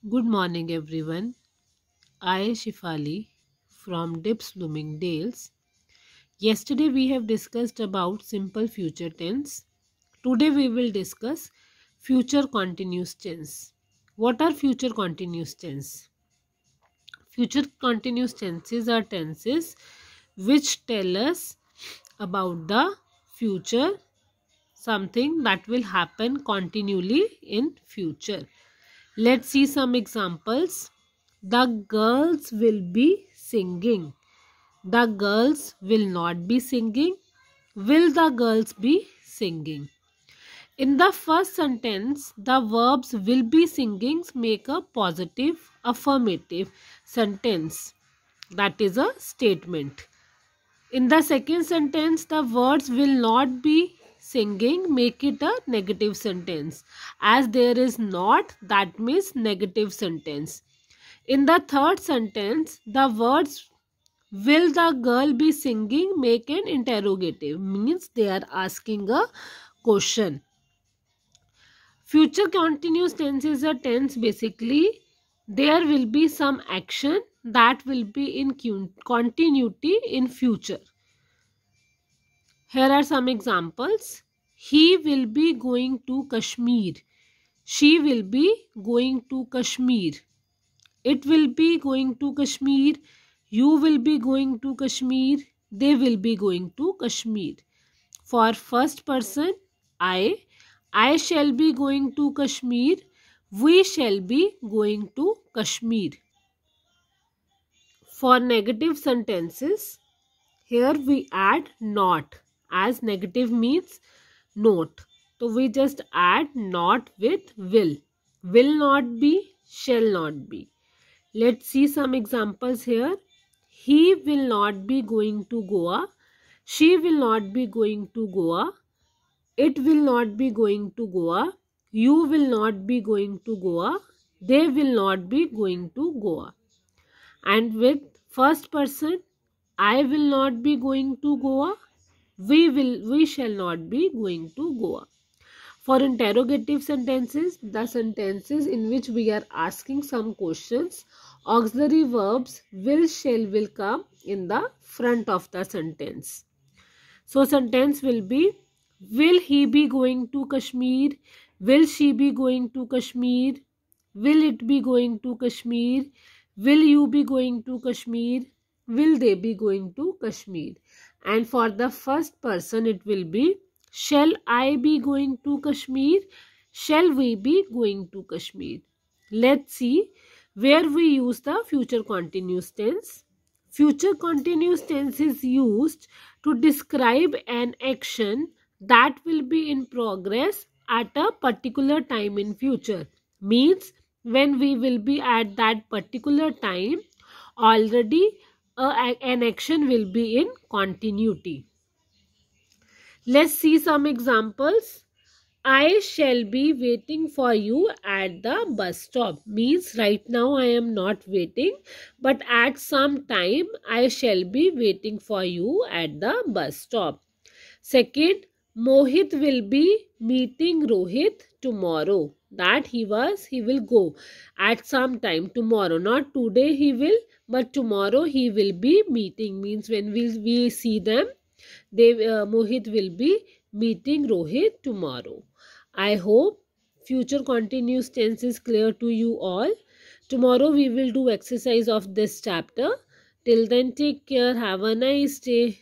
Good morning, everyone. I, Shifali, from Dips Bloomingdale's. Yesterday, we have discussed about simple future tense. Today, we will discuss future continuous tense. What are future continuous tense? Future continuous tenses are tenses which tell us about the future, something that will happen continually in future. Let's see some examples. The girls will be singing. The girls will not be singing. Will the girls be singing? In the first sentence, the verbs will be singing make a positive affirmative sentence. That is a statement. In the second sentence, the words will not be singing make it a negative sentence. As there is not, that means negative sentence. In the third sentence, the words will the girl be singing make an interrogative, means they are asking a question. Future continuous tense is a tense basically there will be some action that will be in continuity in future. Here are some examples. He will be going to Kashmir. She will be going to Kashmir. It will be going to Kashmir. You will be going to Kashmir. They will be going to Kashmir. For first person, I shall be going to Kashmir. We shall be going to Kashmir. For negative sentences, here we add not, as negative means not. So we just add not with will. Will not be, shall not be. Let's see some examples here. He will not be going to Goa. She will not be going to Goa. It will not be going to Goa. You will not be going to Goa. They will not be going to Goa. And with first person, I will not be going to Goa. We shall not be going to Goa. For interrogative sentences, the sentences in which we are asking some questions, auxiliary verbs will, shall will come in the front of the sentence. So sentence will be, will he be going to Kashmir? Will she be going to Kashmir? Will it be going to Kashmir? Will you be going to Kashmir? Will they be going to Kashmir? And for the first person it will be, shall I be going to Kashmir? Shall we be going to Kashmir? Let's see where we use the future continuous tense. Future continuous tense is used to describe an action that will be in progress at a particular time in future. Means when we will be at that particular time, already an action will be in continuity. Let's see some examples. I shall be waiting for you at the bus stop. Means right now I am not waiting, but at some time I shall be waiting for you at the bus stop. Second, Mohit will be meeting Rohit tomorrow. That he will go at some time tomorrow. Not today he will, but tomorrow he will be meeting. Means when we see them, Mohit will be meeting Rohit tomorrow. I hope future continuous tense is clear to you all. Tomorrow we will do exercise of this chapter. Till then, take care. Have a nice day.